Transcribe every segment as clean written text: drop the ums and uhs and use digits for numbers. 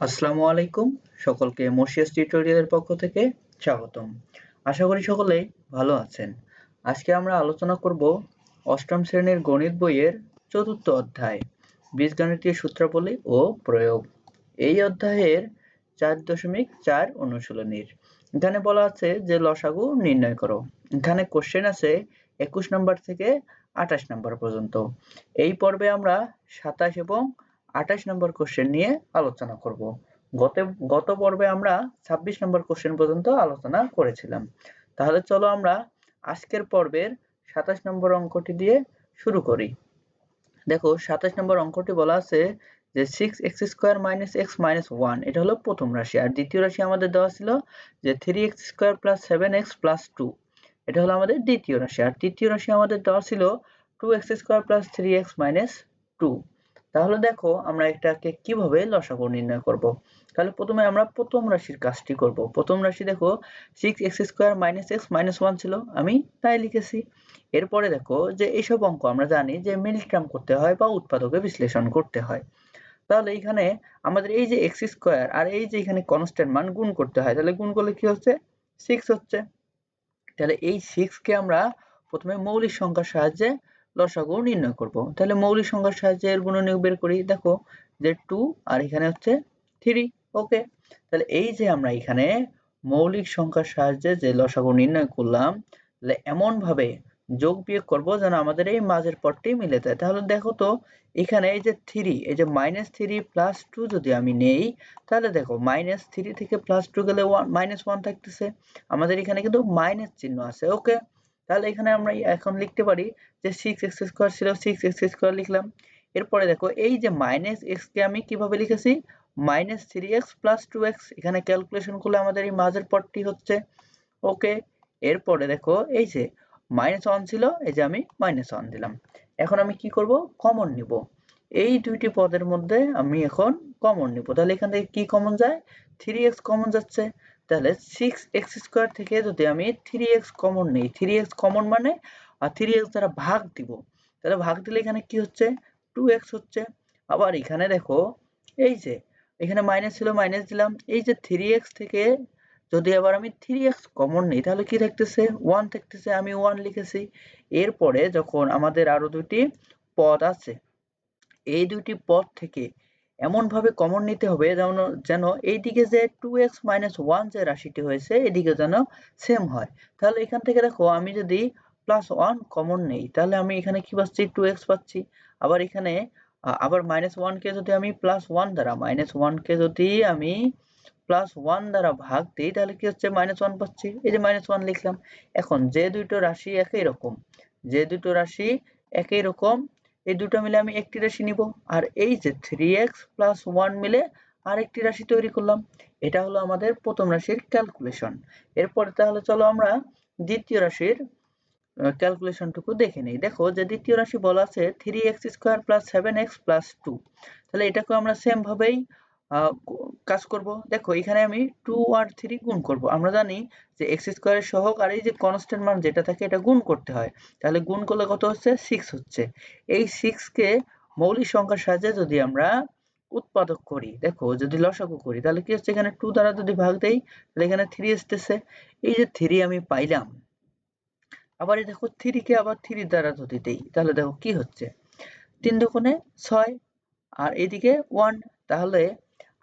আসসালামু আলাইকুম। সকলকে মসিয়াস টিউটোরিয়ালের পক্ষ থেকে স্বাগতম। আশা করি সকলেই ভালো আছেন। আজকে আমরা আলোচনা করব অষ্টম শ্রেণীর গণিত বইয়ের চতুর্থ অধ্যায় বীজগণিতীয় সূত্রাবলী ও প্রয়োগ। এই অধ্যায়ের 4.4 অনুশীলনীর। এখানে বলা আছে যে লসাগু নির্ণয় করো। এখানে কোশ্চেন আছে 21 নম্বর থেকে 28 নম্বর পর্যন্ত। এই পর্বে আমরা 27 এবং 28 নম্বর কোশ্চেন নিয়ে আলোচনা করব। গত পর্বে আমরা 26 নম্বর কোশ্চেন পর্যন্ত আলোচনা করেছিলাম। তাহলে চলো আমরা আজকের পর্বের 27 নম্বর অঙ্কটি দিয়ে শুরু করি। দেখো 27 নম্বর অঙ্কটি বলা আছে যে 6x² - x - 1 এটা হলো প্রথম রাশি, আর দ্বিতীয় রাশি আমাদের দেওয়া ছিল যে 3x² + 7x + 2 এটা হলো আমাদের দ্বিতীয় রাশি, আর তৃতীয় রাশি আমাদের দেওয়া ছিল 2x² + 3x - 2। তাহলে দেখো আমরা এটাকে কিভাবে লসাগু নির্ণয় করব। তাহলে প্রথমে আমরা প্রথম রাশির কাজটি করব। প্রথম রাশি দেখো 6x² - x - 1 ছিল, আমি তাই লিখেছি। এরপরে দেখো যে এইসব অঙ্ক আমরা জানি যে মিলটার্ম করতে হয় বা উৎপাদকে বিশ্লেষণ করতে হয়। তাহলে এখানে আমাদের এই যে x² আর এই যে এখানে কনস্ট্যান্ট মান গুণ করতে হয়, তাহলে গুণ করলে কি হচ্ছে 6 হচ্ছে। তাহলে এই 6 কে আমরা প্রথমে মৌলিক সংখ্যার সাহায্যে লসাগু নির্ণয় করব। তাহলে মৌলিক সংখ্যার সাহায্যে এর গুণনীয়ক বের করি। দেখো যে 2 আর এখানে হচ্ছে 3। ওকে, তাহলে এই যে আমরা এখানে মৌলিক সংখ্যার সাহায্যে যে লসাগু নির্ণয় করলাম, তাহলে এমন ভাবে যোগ বিয়োগ করব যেন আমাদের এই মাঝের পদটি মিলে যায়। তাহলে দেখো তো এখানে এই যে 3 এই যে -3 + 2 যদি আমি নেই, তাহলে দেখো -3 থেকে +2 গেলে -1 থাকতেছে। আমাদের এখানে কিন্তু মাইনাস চিহ্ন আছে। ওকে, তাহলে এখানে আমরা এখন লিখতে পারি যে 6x² ছিল 6x² লিখলাম। এরপরে দেখো এই যে -x কে আমি কিভাবে লিখেছি -3x + 2x, এখানে ক্যালকুলেশন করলে আমাদের এই মাঝের পদটি হচ্ছে। ওকে, এরপরে দেখো এই যে -1 ছিল, এই যে আমি -1 দিলাম। এখন আমি কি করব, কমন নিব। এই দুইটি পদের মধ্যে আমি এখন কমন নিব। তাহলে এখান থেকে কি কমন যায়, 3x কমন যাচ্ছে। তাহলে 6x² থেকে যদি আমি 3x কমন নেই, 3x কমন মানে 3x দ্বারা ভাগ দিব, তাহলে ভাগ দিলে এখানে কি হচ্ছে 2x হচ্ছে। আবার এখানে দেখো এই যে এখানে মাইনাস ছিল মাইনাস দিলাম, এই যে 3x থেকে যদি আবার আমি 3x কমন নিই তাহলে কি থাকতেছে 1 থাকতেছে, আমি 1 লিখেছি। এরপরে যখন আমাদের আরো দুটি পদ আছে, এই দুটি পদ থেকে এমন ভাবে কমন নিতে হবে যেন এইদিকে যে 2x - 1 যে রাশিটি হয়েছে এদিকে যেন সেম হয়। তাহলে এখান থেকে দেখো আমি যদি +1 কমন নেই তাহলে আমি এখানে কি পাচ্ছি 2x পাচ্ছি। আবার এখানে আবার -1 কে যদি আমি +1 দ্বারা -1 কে যদি আমি +1 দ্বারা ভাগ দিই তাহলে কি হচ্ছে -1 পাচ্ছি। এই যে -1 লিখলাম। এখন যে দুটো রাশি একই রকম, যে দুটো রাশি একই রকম এই দুটো মিলে আমি একটি রাশি নিব, আর এই যে 3x + 1 মিলে আরেকটি রাশি তৈরি করলাম। এটা হলো আমাদের প্রথম রাশির ক্যালকুলেশন। এরপরে তাহলে চলো আমরা দ্বিতীয় রাশির ক্যালকুলেশনটুকু দেখে নেই। দেখো যে দ্বিতীয় রাশি বলা আছে 3x² + 7x + 2। তাহলে এটাকে আমরা সেম ভাবেই কাজ করব। দেখো এখানে আমি 2 আর 3 গুণ করব। আমরা জানি যে x² এর সহগ আর এই যে কনস্ট্যান্ট মান যেটা থাকে এটা গুণ করতে হয়। তাহলে গুণ করলে কত হচ্ছে 6 হচ্ছে। এই 6 কে মৌলিক সংখ্যার সাহায্যে যদি আমরা উৎপাদক করি, দেখো যদি লসাগু করি তাহলে কি হচ্ছে এখানে 2 দ্বারা যদি ভাগ দেই তাহলে এখানে 3 আসতেছে। এই যে 3 আমি পাইলাম। আবার এই দেখো 3 কে আবার 3 দ্বারা যদি দেই তাহলে দেখো কি হচ্ছে 3 দুগুণে 6 আর এদিকে 1। তাহলে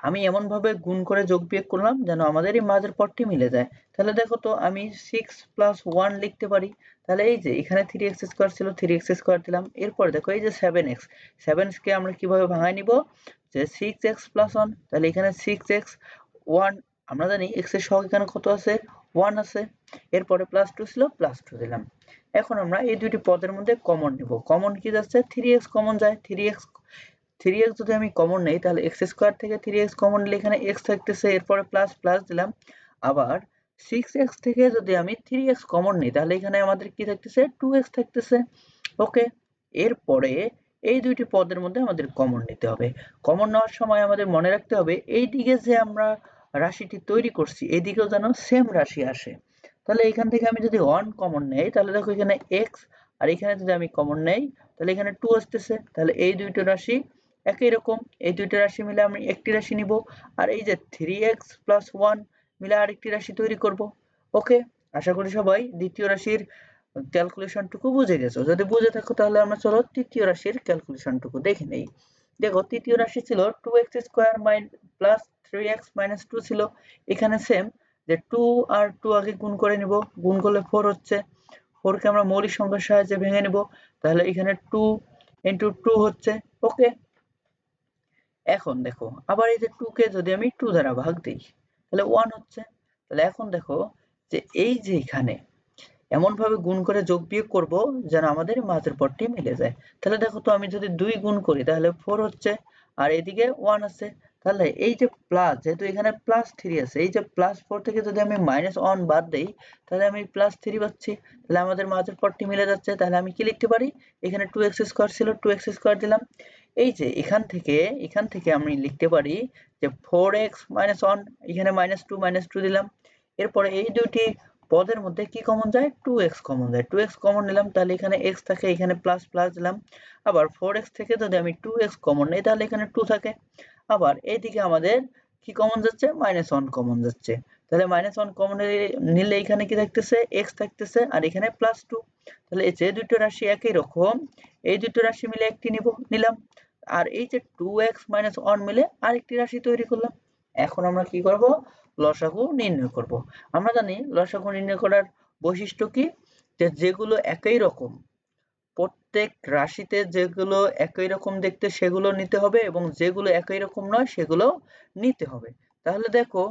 আমি এমন ভাবে গুণ করে যোগ বিয়োগ করলাম যেন আমাদের এই মাঝের পদটি মিলে যায়। তাহলে দেখো তো আমি 6 + 1 লিখতে পারি। তাহলে এই যে এখানে 3x² ছিল 3x² দিলাম। এরপর দেখো এই যে 7x, 7x কে আমরা কিভাবে ভাঙায় নিব যে 6x + 1। তাহলে এখানে 6x 1, আমরা জানি x এর সহগ এখানে কত আছে 1 আছে। এরপরে +2 ছিল +2 দিলাম। এখন আমরা এই দুটি পদের মধ্যে কমন নিব। কমন কি যাচ্ছে 3x কমন যায়, 3x যদি আমি কমন নেই তাহলে x² থেকে 3x কমন নিলে এখানে x থাকতেছে, এরপরে প্লাস প্লাস দিলাম। আবার 6x থেকে যদি আমি 3x কমন নিই তাহলে এখানে আমাদের কি থাকতেছে 2x থাকতেছে। ওকে, এরপরে এই দুইটি পদের মধ্যে আমাদের কমন নিতে হবে। কমন নেওয়ার সময় আমাদের মনে রাখতে হবে এই দিকে যে আমরা রাশিটি তৈরি করছি এদিকেও যেন সেম রাশি আসে। তাহলে এখান থেকে আমি যদি 1 কমন নেই তাহলে দেখো এখানে x, আর এখানে যদি আমি কমন নেই তাহলে এখানে 2 আসতেছে। তাহলে এই দুইটা রাশি একই রকম এই দুইটা রাশি মিলে আমি একটি রাশি নিব আর এই যে 3x + 1 মিলে আরেকটি রাশি তৈরি করব। ওকে, আশা করি সবাই দ্বিতীয় রাশির ক্যালকুলেশনটুকু বুঝে গেছো। যদি বুঝে থাকো তাহলে আমরা চলো তৃতীয় রাশির ক্যালকুলেশনটুকু দেখে নেই। দেখো তৃতীয় রাশি ছিল 2x² + 3x - 2 ছিল। এখানে সেম যে 2 আর 2 আগে গুণ করে নিব, গুণ করলে 4 হচ্ছে। 4 কে আমরা মৌলিক সংখ্যার সাহায্যে ভেঙে নিব, তাহলে এখানে 2 * 2 হচ্ছে। ওকে, এখন দেখো আবার এই যে 2 কে যদি আমি 2 দ্বারা ভাগ দিই তাহলে 1 হচ্ছে। তাহলে এখন দেখো যে এই যে এখানে এমন ভাবে গুণ করে যোগ বিয়োগ করব যেন আমাদের মাঝের পদটি মিলে যায়। তাহলে দেখো তো আমি যদি 2 গুণ করি তাহলে 4 হচ্ছে আর এদিকে 1 আছে। তাহলে এই যে প্লাস, যেহেতু এখানে +3 আছে, এই যে +4 থেকে যদি আমি -1 বাদ দেই তাহলে আমি +3 পাচ্ছি। তাহলে আমাদের মাঝের পদটি মিলে যাচ্ছে। তাহলে আমি কি লিখতে পারি, এখানে 2x² ছিল 2x² দিলাম। এই যে এখান থেকে আমি লিখতে পারি যে 4x - 1, এখানে -2 দিলাম। এরপরে এই দুইটি পদের মধ্যে কি কমন যায়, 2x কমন যায়। 2x কমন নিলাম, তাহলে এখানে x থাকে, এখানে প্লাস দিলাম। আবার 4x থেকে যদি আমি 2x কমন নিই তাহলে এখানে 2 থাকে। আবার এইদিকে আমাদের কি কমন যাচ্ছে, -1 কমন যাচ্ছে। তাহলে -1 কমন নিলে এখানে কি থাকতেছে, x থাকতেছে আর এখানে +2। তাহলে এই যে দুটো রাশি একই রকম, এই দুটো রাশি মিলে একটি নিলাম আর এই যে 2x - 1 মিলে আরেকটি রাশি তৈরি করলাম। এখন আমরা কি করব, লসাগু নির্ণয় করব। আমরা জানি লসাগু নির্ণয় করার বৈশিষ্ট্য কি, যে যেগুলো একই রকম, প্রত্যেক রাশিতে যেগুলো একই রকম দেখতে সেগুলো নিতে হবে এবং যেগুলো একই রকম নয় সেগুলো নিতে হবে। তাহলে দেখো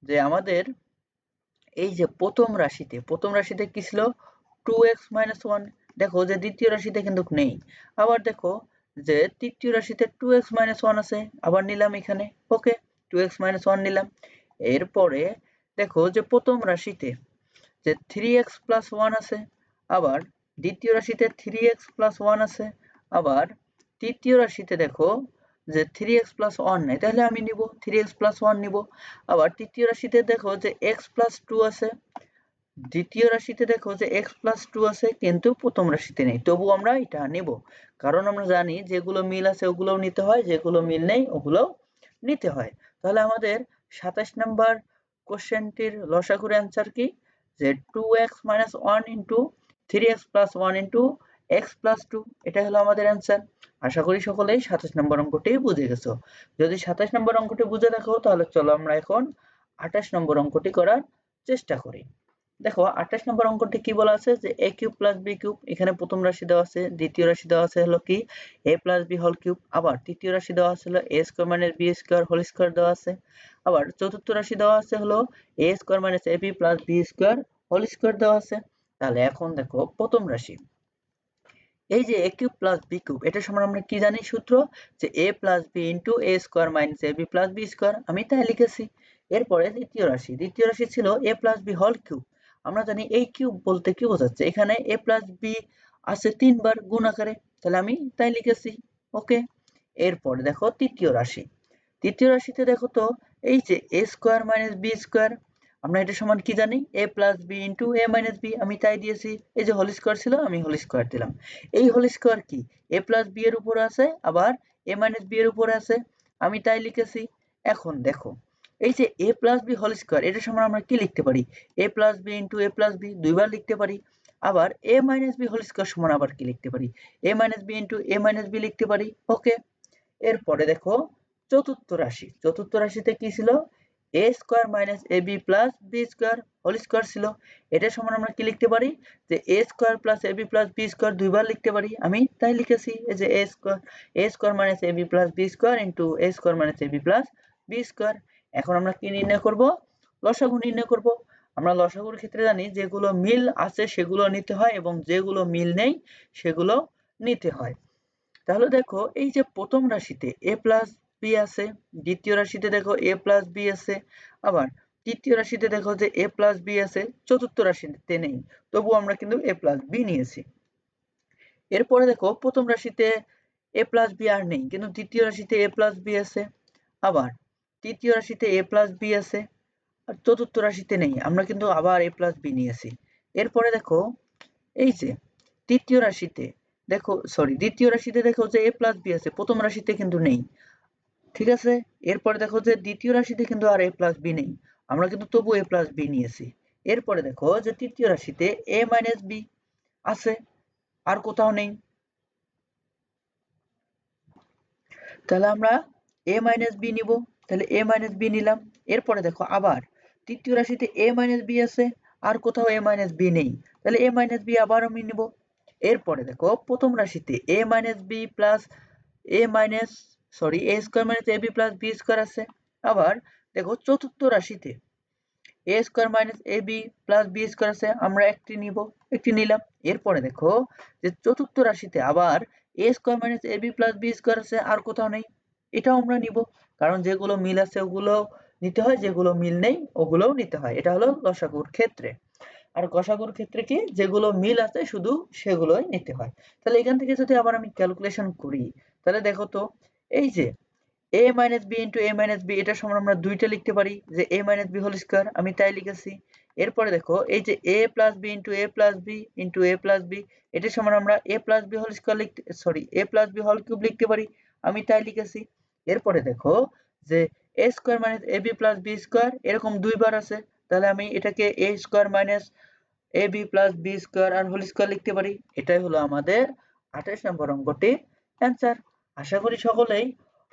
যে আমাদের এই যে প্রথম রাশিতে কি ছিল, 2x - 1। দেখো যে দ্বিতীয় রাশিতে কিন্তু নেই। আবার দেখো যে তৃতীয় রাশিতে 2x - 1 আছে, আবার নিলাম এখানে। ওকে, 2x - 1 নিলাম। এরপরে দেখো যে প্রথম রাশিতে যে 3x + 1 আছে, আবার দ্বিতীয় রাশিতে 3x + 1 আছে, আবার তৃতীয় রাশিতে দেখো যে 3x + 1 নাই, তাহলে আমি নিব 3x + 1 নিব। আবার তৃতীয় রাশিতে দেখো যে x + 2 আছে, দ্বিতীয় রাশিতে দেখো যে x + 2 আছে, কিন্তু প্রথম রাশিতে নেই, তবু আমরা এটা নেব। কারণ আমরা জানি যেগুলো মিল আছে ওগুলোও নিতে হয়, যেগুলো মিল নেই ওগুলোও নিতে হয়। তাহলে আমাদের 27 নাম্বার কোশ্চেনটির লসাগুর অ্যান্সার কি, যে 2x - 1 * 3x + 1 * x + 2, এটা হলো আমাদের অ্যান্সার। আশা করি সকলেই 27 নম্বর অঙ্কটি বুঝে গেছো। যদি 27 নম্বর অঙ্কটি বুঝে থাকো তাহলে চলো আমরা এখন 28 নম্বর অঙ্কটি করার চেষ্টা করি। দেখো 28 নম্বর অঙ্কটি কি বলা আছে, যে a³ + b³ এখানে প্রথম রাশি দেওয়া আছে, দ্বিতীয় রাশি দেওয়া আছে হলো কি a + b³, আবার তৃতীয় রাশি দেওয়া আছে হলো a² - b² হোল স্কয়ার দেওয়া আছে। আবার চতুর্থ রাশি দেওয়া আছে হলো a² - ab + b² whole square দেওয়া আছে। তাহলে এখন দেখো প্রথম রাশি, এই যে a³ + b³ এটার সমান আমরা কি জানি সূত্র, যে a + b * a² - ab + b², আমি তাই লিখেছি। এরপরে দ্বিতীয় রাশি ছিল a + b³। আমরা জানি এই কিউব বলতে কি বোঝাচ্ছে, এখানে a + b আছে 3 বার গুণ আকারে, তাহলে আমি তাই লিখেছি। ওকে, এরপরে দেখো তৃতীয় রাশিতে দেখো তো এই যে a² - b², আমরা এটা সমান কি জানি, a + b * a - b, আমি তাই দিয়েছি। এই যে হোল স্কয়ার ছিল, আমি হোল স্কয়ার দিলাম। এই হোল স্কয়ার কি a + b এর উপরে আছে, আবার a - b এর উপরে আছে, আমি তাই লিখেছি। এখন দেখো এই যে a + b হোল স্কয়ার, এটা সমান আমরা কি লিখতে পারি, a + b * a + b, দুইবার লিখতে পারি। আবার a - b হোল স্কয়ার সমান আবার কি লিখতে পারি, a - b * a - b লিখতে পারি। ওকে, এরপরে দেখো চতুর্থ রাশিতে কি ছিল, a² - ab + b² whole square ছিল। এটা সমান আমরা কি লিখতে পারি, যে a² + ab + b² দুইবার লিখতে পারি, আমি তাই লিখেছি। এই যে a² - ab + b² * a² - ab + b²। এখন আমরা কি নির্ণয় করব, লসাগু নির্ণয় করব। আমরা লসাগুর ক্ষেত্রে জানি যেগুলো মিল আছে সেগুলো নিতে হয় এবং যেগুলো মিল নেই সেগুলো নিতে হয়। তাহলে দেখো এই যে প্রথম রাশিতে a + b আছে, দ্বিতীয় রাশিতে দেখো a + b আছে, আবার তৃতীয় রাশিতে দেখো যে a + b আছে, চতুর্থ রাশিতে নেই, তবু আমরা কিন্তু a + b নিয়েছি। এরপরে দেখো প্রথম রাশিতে a + b আর নেই, কিন্তু দ্বিতীয় রাশিতে a + b আছে, আবার তৃতীয় রাশিতে a + b আছে, আর চতুর্থ রাশিতে নেই, আমরা কিন্তু আবার a + b নিয়েছি। এরপরে দেখো এই যে তৃতীয় রাশিতে দেখো সরি দ্বিতীয় রাশিতে দেখো যে a প্লাস b আছে, প্রথম রাশিতে কিন্তু নেই। ঠিক আছে, এরপরে দেখো যে দ্বিতীয় রাশিতে কিন্তু আর a প্লাস b নেই, আমরা কিন্তু তবু a প্লাস b নিয়েছি। এরপরে দেখো যে তৃতীয় রাশিতে a মাইনাস b আছে, আর কোথাও নেই, তাহলে আমরা a মাইনাস b নিব, তাহলে a মাইনাস b নিলাম। এরপরে দেখো আবার তৃতীয় রাশিতে a মাইনাস b আছে, আর কোথাও a মাইনাস b নেই, তাহলে a মাইনাস b আবার আমি নিব। এরপরে দেখো প্রথম রাশিতে a minus b plus a minus sorry a square minus ab plus b square আছে। আবার দেখো চতুর্থ রাশিতে a square minus ab plus b square আছে, আমরা একটি নিব, একটি নিলাম। এরপরে দেখো যে চতুর্থ রাশিতে আবার a square minus ab plus b square আছে, আর কোথাও নেই, এটাও আমরা নিব। কারণ যেগুলো মিল আছে ওগুলো নিতে হয়, যেগুলো মিল নেই ওগুলোও নিতে হয়। এটা হলো লসাগুর ক্ষেত্রে। আর গসাগুর ক্ষেত্রে কি, যেগুলো মিল আছে শুধু সেগুলোই নিতে হয়। তাহলে এখান থেকে যদি আবার আমি ক্যালকুলেশন করি, তাহলে দেখো তো এই যে a minus b into a minus b, এটার সমান আমরা দুইটা লিখতে পারি যে a minus b whole square, আমি তাই লিখেছি। এরপরে দেখো এই যে a plus b into a plus b into a plus b, এটার সমান আমরা a plus b whole square লিখতে sorry a plus b whole cube লিখতে পারি, আমি তাই লিখেছি। এরপরে দেখো যে a square minus ab plus b square এরকম দুইবার আছে, তাহলে আমি এটাকে a square minus ab plus b square আর হোল স্কয়ার লিখতে পারি। এটাই হলো আমাদের 28 নম্বর অঙ্কটির অ্যান্সার। আশা করি সকলেই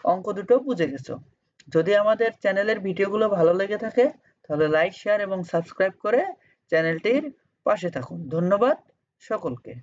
অঙ্ক দুটো বুঝে গেছো। যদি আমাদের চ্যানেলের ভিডিওগুলো ভালো লেগে থাকে তাহলে লাইক, শেয়ার এবং সাবস্ক্রাইব করে চ্যানেলটির পাশে থাকুন। ধন্যবাদ সকলকে।